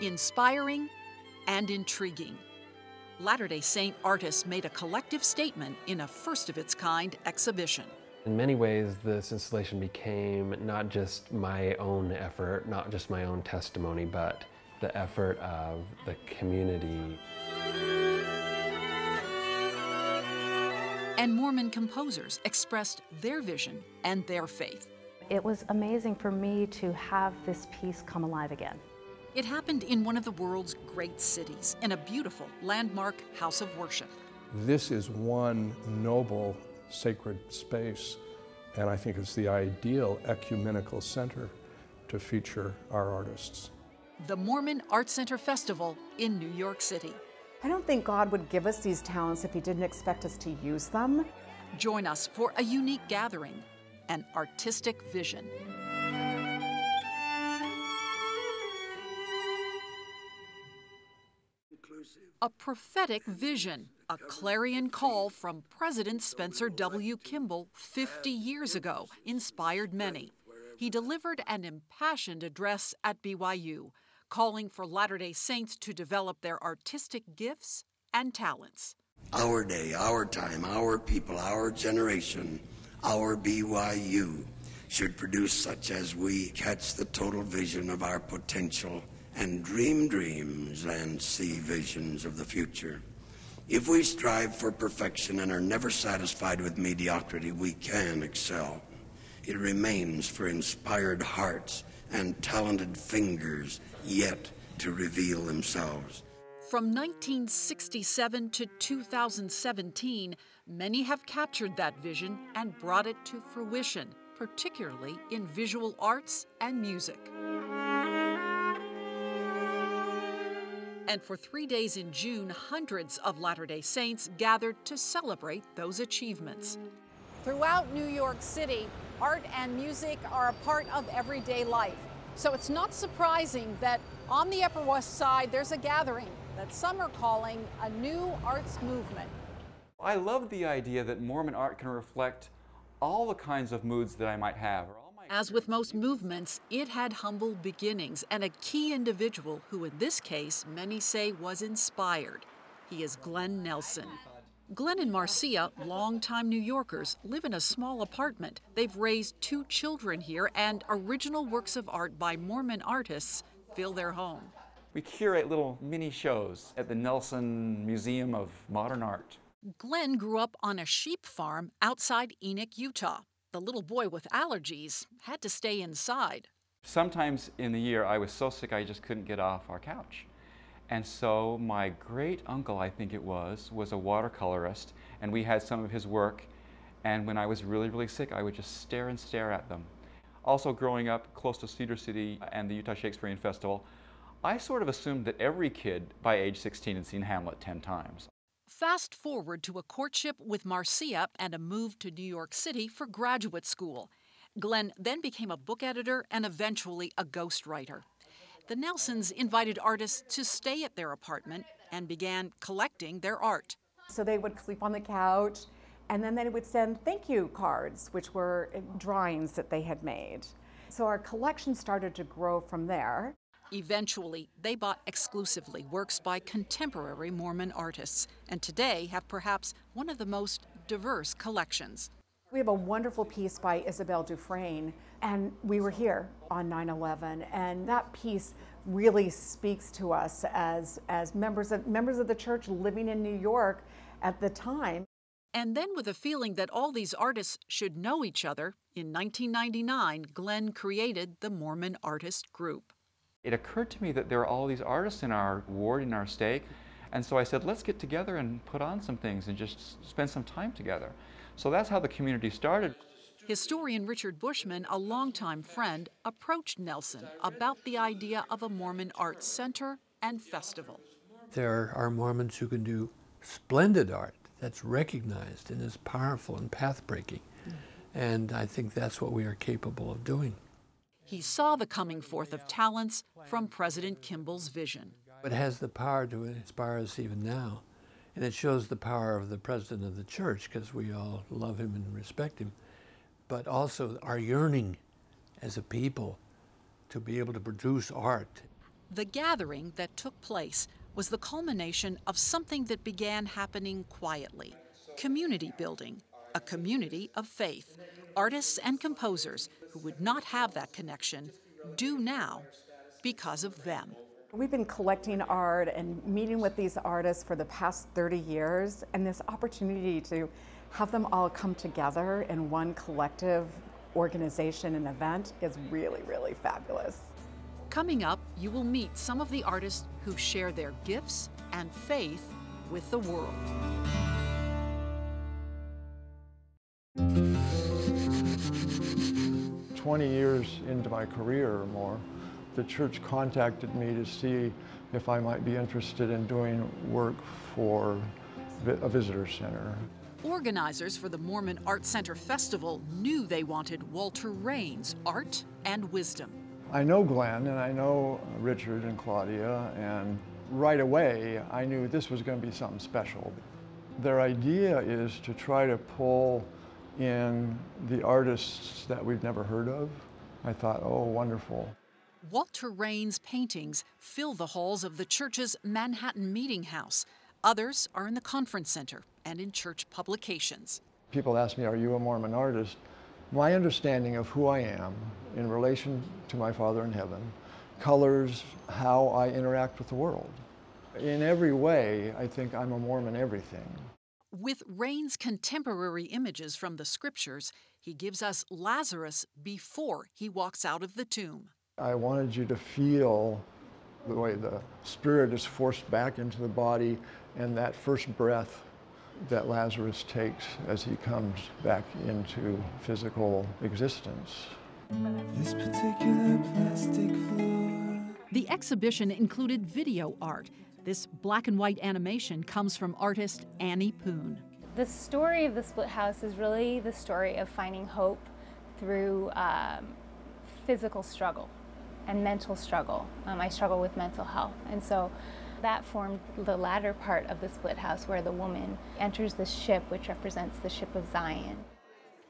inspiring, and intriguing. Latter-day Saint artists made a collective statement in a first-of-its-kind exhibition. In many ways, this installation became not just my own effort, not just my own testimony, but the effort of the community. And Mormon composers expressed their vision and their faith. It was amazing for me to have this piece come alive again. It happened in one of the world's great cities, in a beautiful landmark house of worship. This is one noble sacred space, and I think it's the ideal ecumenical center to feature our artists. The Mormon Art Center Festival in New York City. I don't think God would give us these talents if He didn't expect us to use them. Join us for a unique gathering, an artistic vision. A prophetic vision, a clarion call from President Spencer W. Kimball 50 years ago, inspired many. He delivered an impassioned address at BYU, calling for Latter-day Saints to develop their artistic gifts and talents. Our day, our time, our people, our generation, our BYU should produce such as we catch the total vision of our potential and dream dreams and see visions of the future. If we strive for perfection and are never satisfied with mediocrity, we can excel. It remains for inspired hearts and talented fingers yet to reveal themselves. From 1967 to 2017, many have captured that vision and brought it to fruition, particularly in visual arts and music. And for 3 days in June, hundreds of Latter-day Saints gathered to celebrate those achievements. Throughout New York City, art and music are a part of everyday life. So it's not surprising that on the Upper West Side, there's a gathering that some are calling a new arts movement. I love the idea that Mormon art can reflect all the kinds of moods that I might have. As with most movements, it had humble beginnings and a key individual who, in this case, many say was inspired. He is Glenn Nelson. Glenn and Marcia, longtime New Yorkers, live in a small apartment. They've raised 2 children here, and original works of art by Mormon artists fill their home. We curate little mini shows at the Nelson Museum of Modern Art. Glenn grew up on a sheep farm outside Enoch, Utah. The little boy with allergies had to stay inside. Sometimes in the year I was so sick I just couldn't get off our couch. And so my great uncle, I think it was a watercolorist, and we had some of his work, and when I was really, really sick, I would just stare and stare at them. Also growing up close to Cedar City and the Utah Shakespearean Festival, I sort of assumed that every kid by age 16 had seen Hamlet 10 times. Fast forward to a courtship with Marcia and a move to New York City for graduate school. Glenn then became a book editor and eventually a ghostwriter. The Nelsons invited artists to stay at their apartment and began collecting their art. So they would sleep on the couch, and then they would send thank you cards, which were drawings that they had made. So our collection started to grow from there. Eventually, they bought exclusively works by contemporary Mormon artists, and today have perhaps one of the most diverse collections. We have a wonderful piece by Isabel Dufresne, and we were here on 9/11, and that piece really speaks to us as members of the church living in New York at the time. And then, with a feeling that all these artists should know each other, in 1999, Glenn created the Mormon Artist Group. It occurred to me that there are all these artists in our ward, in our stake, and so I said, let's get together and put on some things and just spend some time together. So that's how the community started. Historian Richard Bushman, a longtime friend, approached Nelson about the idea of a Mormon Arts Center and Festival. There are Mormons who can do splendid art that's recognized and is powerful and path-breaking. And I think that's what we are capable of doing. He saw the coming forth of talents from President Kimball's vision. It has the power to inspire us even now. And it shows the power of the President of the Church, because we all love him and respect him, but also our yearning as a people to be able to produce art. The gathering that took place was the culmination of something that began happening quietly: community building, a community of faith. Artists and composers who would not have that connection do now because of them. We've been collecting art and meeting with these artists for the past 30 years, and this opportunity to have them all come together in one collective organization and event is really, really fabulous. Coming up, you will meet some of the artists who share their gifts and faith with the world. "20 years into my career or more, the church contacted me to see if I might be interested in doing work for a visitor center. Organizers for the Mormon Art Center Festival knew they wanted Walter Raines' art and wisdom. I know Glenn and I know Richard and Claudia, and right away I knew this was going to be something special. Their idea is to try to pull in the artists that we've never heard of. I thought, oh, wonderful. Walter Raines' paintings fill the halls of the church's Manhattan Meeting House. Others are in the conference center and in church publications. People ask me, are you a Mormon artist? My understanding of who I am in relation to my Father in heaven colors how I interact with the world. In every way, I think I'm a Mormon everything. With Raines' contemporary images from the scriptures, he gives us Lazarus before he walks out of the tomb. I wanted you to feel the way the spirit is forced back into the body and that first breath that Lazarus takes as he comes back into physical existence. This particular plastic floor. The exhibition included video art. This black and white animation comes from artist Annie Poon. The story of the split house is really the story of finding hope through physical struggle and mental struggle. I struggle with mental health, and so that formed the latter part of the split house, where the woman enters the ship, which represents the ship of Zion.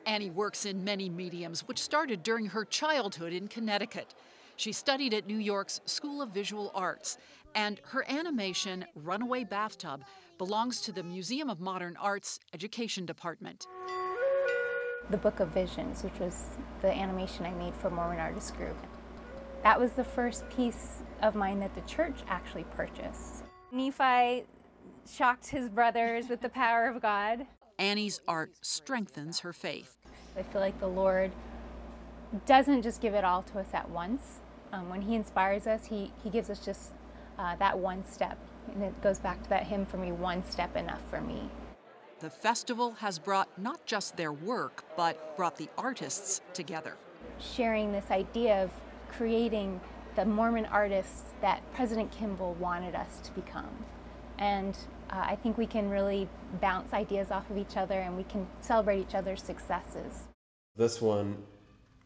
Annie works in many mediums, which started during her childhood in Connecticut. She studied at New York's School of Visual Arts, and her animation, Runaway Bathtub, belongs to the Museum of Modern Art's Education Department. The Book of Visions, which was the animation I made for Mormon Artist Group. That was the first piece of mine that the church actually purchased. Nephi shocked his brothers with the power of God. Annie's art strengthens her faith. I feel like the Lord doesn't just give it all to us at once. When he inspires us, he gives us just that one step. And it goes back to that hymn for me, one step enough for me. The festival has brought not just their work, but brought the artists together. Sharing this idea of creating the Mormon artists that President Kimball wanted us to become. And I think we can really bounce ideas off of each other, and we can celebrate each other's successes. This one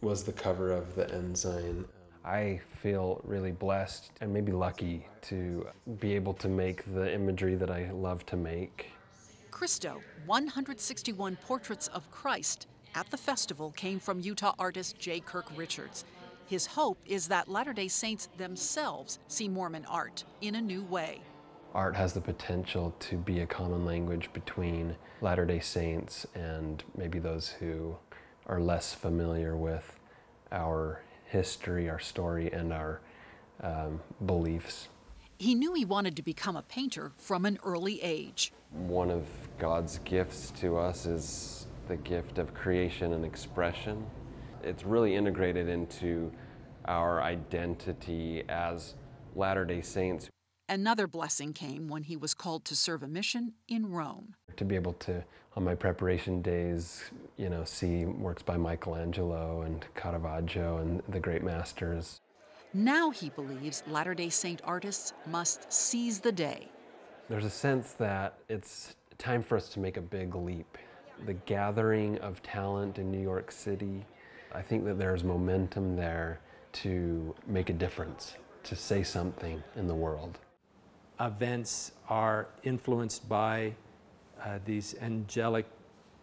was the cover of the Ensign. I feel really blessed and maybe lucky to be able to make the imagery that I love to make. Christo, 161 portraits of Christ at the festival came from Utah artist J. Kirk Richards. His hope is that Latter-day Saints themselves see Mormon art in a new way. Art has the potential to be a common language between Latter-day Saints and maybe those who are less familiar with our history, our story, and our beliefs. He knew he wanted to become a painter from an early age. One of God's gifts to us is the gift of creation and expression. It's really integrated into our identity as Latter-day Saints. Another blessing came when he was called to serve a mission in Rome. To be able to, on my preparation days, see works by Michelangelo and Caravaggio and the great masters. Now he believes Latter-day Saint artists must seize the day. There's a sense that it's time for us to make a big leap. The gathering of talent in New York City, I think that there's momentum there to make a difference, to say something in the world. Events are influenced by these angelic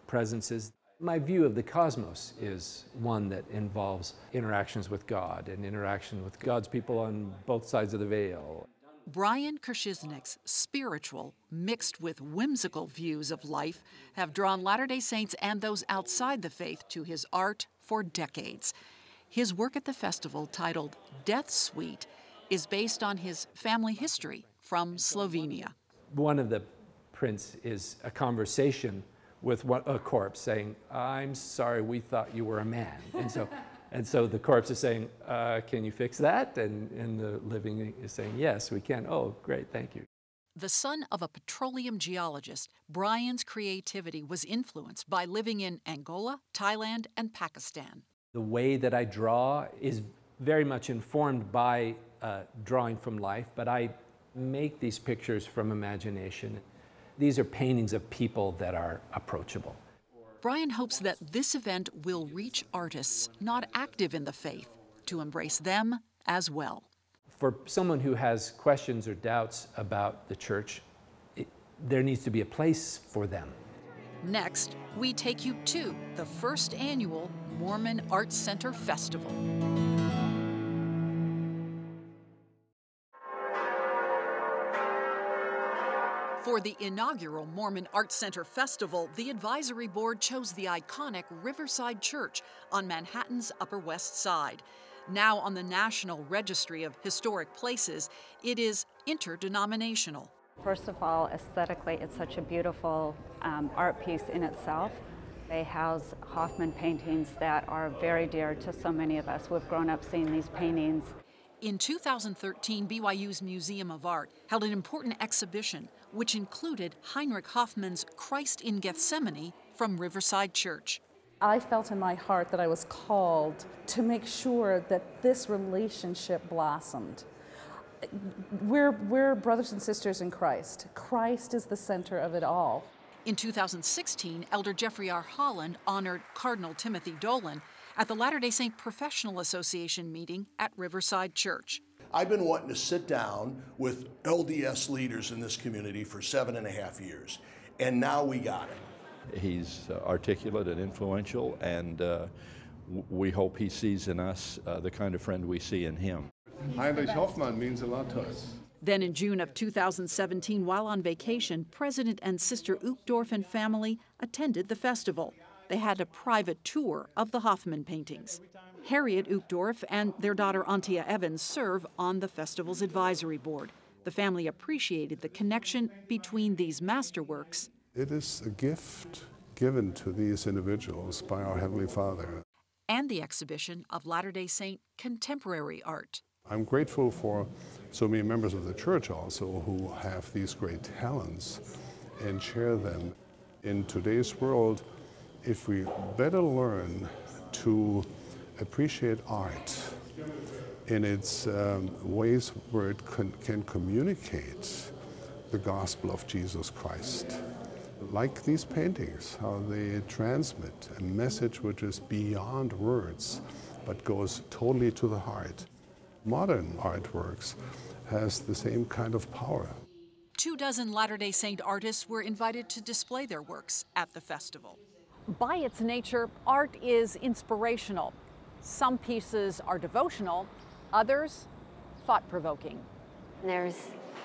presences. My view of the cosmos is one that involves interactions with God and interaction with God's people on both sides of the veil. Brian Kershisnik's spiritual, mixed with whimsical views of life have drawn Latter-day Saints and those outside the faith to his art for decades. His work at the festival, titled Death Suite, is based on his family history from Slovenia. One of the prints is a conversation with a corpse saying, "I'm sorry, we thought you were a man." And so the corpse is saying, "Can you fix that?" And the living is saying, "Yes, we can." "Oh, great, thank you." The son of a petroleum geologist, Brian's creativity was influenced by living in Angola, Thailand, and Pakistan. The way that I draw is very much informed by drawing from life, but I make these pictures from imagination. These are paintings of people that are approachable. Brian hopes that this event will reach artists not active in the faith to embrace them as well. For someone who has questions or doubts about the church, there needs to be a place for them. Next, we take you to the first annual Mormon Arts Center Festival. For the inaugural Mormon Arts Center Festival, the advisory board chose the iconic Riverside Church on Manhattan's Upper West Side. Now on the National Registry of Historic Places, it is interdenominational. First of all, aesthetically, it's such a beautiful art piece in itself. They house Hoffman paintings that are very dear to so many of us who have grown up seeing these paintings. In 2013, BYU's Museum of Art held an important exhibition which included Heinrich Hoffman's Christ in Gethsemane from Riverside Church. I felt in my heart that I was called to make sure that this relationship blossomed. We're brothers and sisters in Christ. Christ is the center of it all. In 2016, Elder Jeffrey R. Holland honored Cardinal Timothy Dolan at the Latter-day Saint Professional Association meeting at Riverside Church. I've been wanting to sit down with LDS leaders in this community for 7.5 years, and now we got it. He's articulate and influential, and we hope he sees in us the kind of friend we see in him. Heinrich Hoffmann means a lot to us. Then in June of 2017, while on vacation, President and Sister Uchtdorf and family attended the festival. They had a private tour of the Hoffman paintings. Harriet Uchtdorf and their daughter Antia Evans serve on the festival's advisory board. The family appreciated the connection between these masterworks. It is a gift given to these individuals by our Heavenly Father. And the exhibition of Latter-day Saint contemporary art. I'm grateful for so many members of the church also who have these great talents and share them. In today's world, if we better learn to appreciate art in its ways where it can communicate the gospel of Jesus Christ, like these paintings, how they transmit a message which is beyond words but goes totally to the heart. Modern artworks has the same kind of power. 24 Latter-day Saint artists were invited to display their works at the festival. By its nature, art is inspirational. Some pieces are devotional, others thought-provoking. There's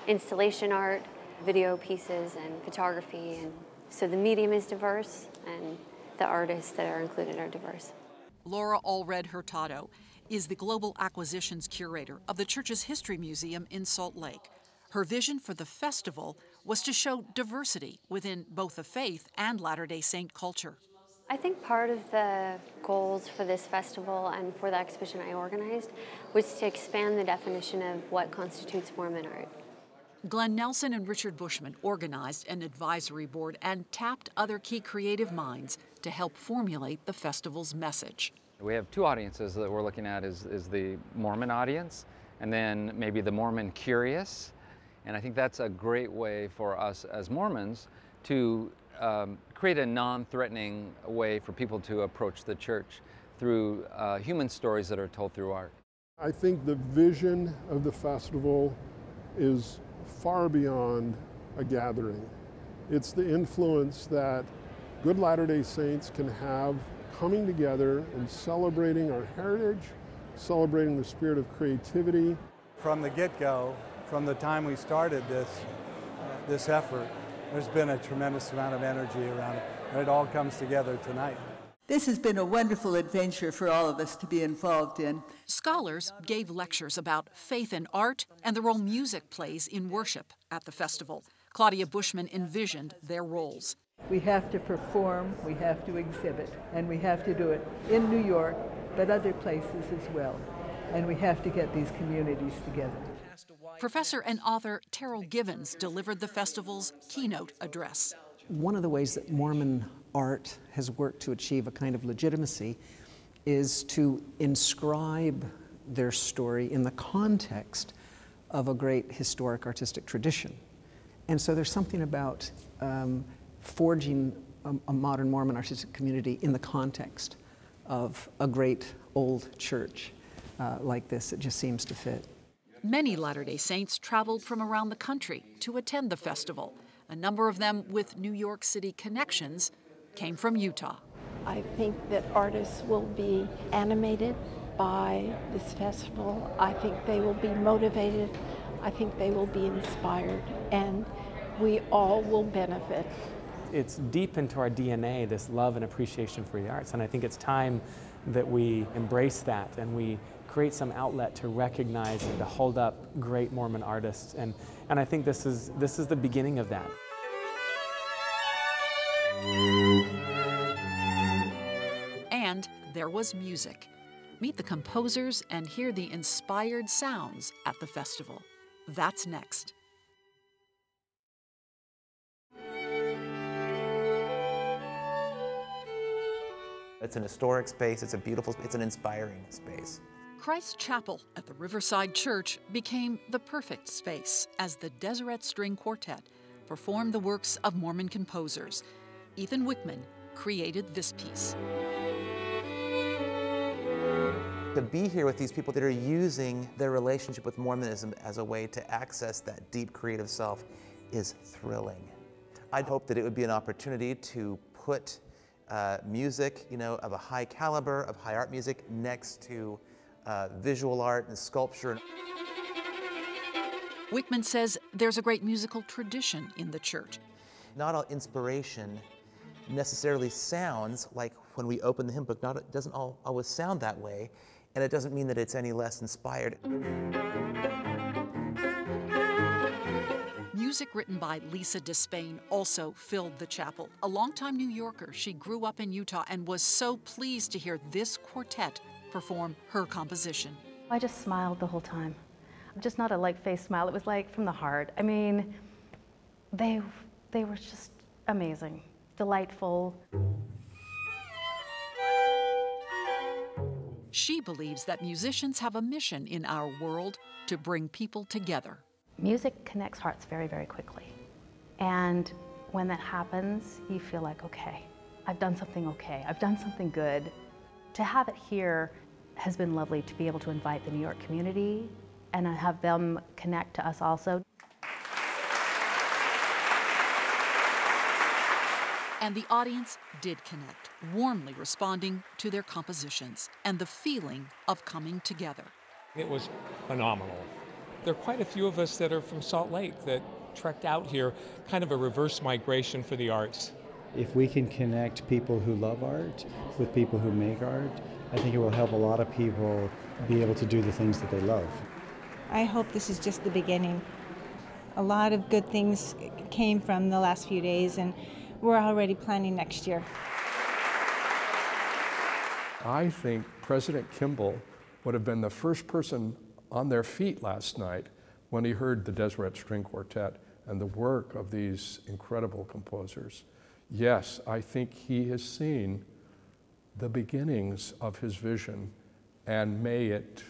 installation art, video pieces, and photography, and so the medium is diverse, and the artists that are included are diverse. Laura Allred Hurtado is the Global Acquisitions Curator of the Church's History Museum in Salt Lake. Her vision for the festival was to show diversity within both the faith and Latter-day Saint culture. I think part of the goals for this festival and for the exhibition I organized was to expand the definition of what constitutes Mormon art. Glenn Nelson and Richard Bushman organized an advisory board and tapped other key creative minds to help formulate the festival's message. We have two audiences that we're looking at is the Mormon audience and then maybe the Mormon curious. And I think that's a great way for us as Mormons to create a non-threatening way for people to approach the church through human stories that are told through art. I think the vision of the festival is far beyond a gathering. It's the influence that good Latter-day Saints can have coming together and celebrating our heritage, celebrating the spirit of creativity. From the get-go, from the time we started this effort, there's been a tremendous amount of energy around it, and it all comes together tonight. This has been a wonderful adventure for all of us to be involved in. Scholars gave lectures about faith in art and the role music plays in worship at the festival. Claudia Bushman envisioned their roles. We have to perform, we have to exhibit, and we have to do it in New York, but other places as well. And we have to get these communities together. Professor and author Carole Givens delivered the festival's keynote address. One of the ways that Mormon art has worked to achieve a kind of legitimacy is to inscribe their story in the context of a great historic artistic tradition. And so there's something about forging a modern Mormon artistic community in the context of a great old church like this. It just seems to fit. Many Latter-day Saints traveled from around the country to attend the festival. A number of them with New York City connections came from Utah. I think that artists will be animated by this festival. I think they will be motivated. I think they will be inspired, and we all will benefit. It's deep into our DNA, this love and appreciation for the arts, and I think it's time that we embrace that and we create some outlet to recognize and to hold up great Mormon artists, and I think this is the beginning of that. And there was music. Meet the composers and hear the inspired sounds at the festival. That's next. It's an historic space, it's a beautiful, it's an inspiring space. Christ Chapel at the Riverside Church became the perfect space as the Deseret String Quartet performed the works of Mormon composers. Ethan Wickman created this piece. To be here with these people that are using their relationship with Mormonism as a way to access that deep creative self is thrilling. I'd hope that it would be an opportunity to put music, of a high caliber, of high art music, next to visual art and sculpture. Wickman says there's a great musical tradition in the church. Not all inspiration necessarily sounds like when we open the hymn book. It doesn't always sound that way, and it doesn't mean that it's any less inspired. Music written by Lisa Despain also filled the chapel. A longtime New Yorker, she grew up in Utah and was so pleased to hear this quartet perform her composition. I just smiled the whole time. Just not a like-faced smile, it was like from the heart. I mean, they were just amazing, delightful. She believes that musicians have a mission in our world to bring people together. Music connects hearts very, very quickly. And when that happens, you feel like, okay, I've done something okay, I've done something good. To have it here has been lovely, to be able to invite the New York community and have them connect to us also. And the audience did connect, warmly responding to their compositions and the feeling of coming together. It was phenomenal. There are quite a few of us that are from Salt Lake that trekked out here, kind of a reverse migration for the arts. If we can connect people who love art with people who make art, I think it will help a lot of people be able to do the things that they love. I hope this is just the beginning. A lot of good things came from the last few days, and we're already planning next year. I think President Kimball would have been the first person on their feet last night when he heard the Deseret String Quartet and the work of these incredible composers. Yes, I think he has seen the beginnings of his vision, and may it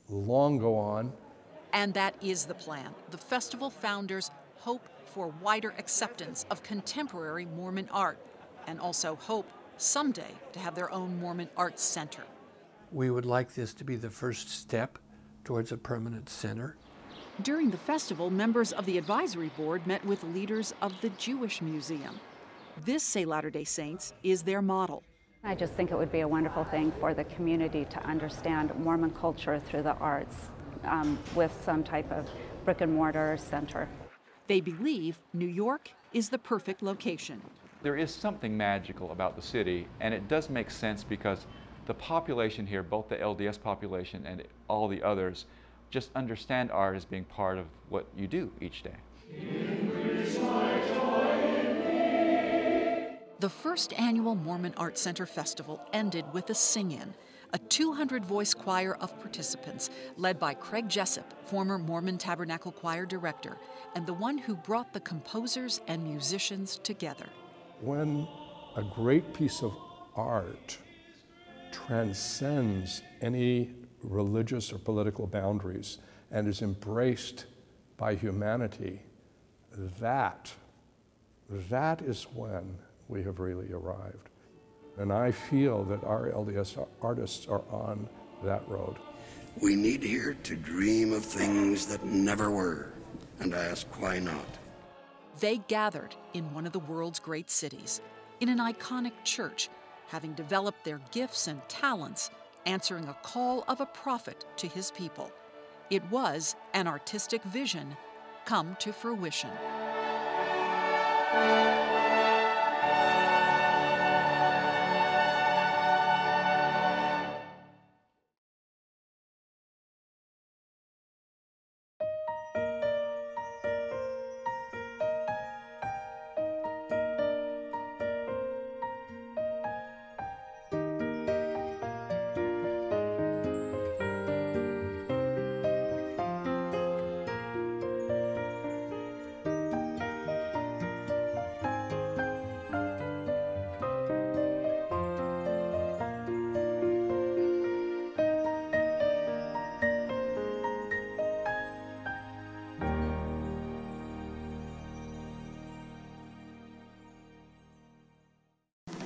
long go on. And that is the plan. The festival founders hope for wider acceptance of contemporary Mormon art, and also hope someday to have their own Mormon Arts Center. We would like this to be the first step towards a permanent center. During the festival, members of the advisory board met with leaders of the Jewish Museum. This, say Latter-day Saints, is their model. I just think it would be a wonderful thing for the community to understand Mormon culture through the arts with some type of brick and mortar center. They believe New York is the perfect location. There is something magical about the city, and it does make sense because the population here, both the LDS population and all the others, just understand art as being part of what you do each day. The first annual Mormon Art Center Festival ended with a sing-in, a 200-voice choir of participants led by Craig Jessup, former Mormon Tabernacle Choir director, and the one who brought the composers and musicians together. When a great piece of art transcends any religious or political boundaries and is embraced by humanity, that is when we have really arrived. And I feel that our LDS artists are on that road. We need here to dream of things that never were and ask why not. They gathered in one of the world's great cities, in an iconic church, having developed their gifts and talents, answering a call of a prophet to his people. It was an artistic vision come to fruition.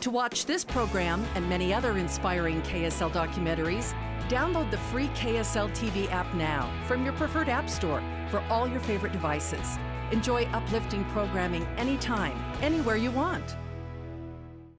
To watch this program and many other inspiring KSL documentaries, download the free KSL TV app now from your preferred app store for all your favorite devices. Enjoy uplifting programming anytime, anywhere you want.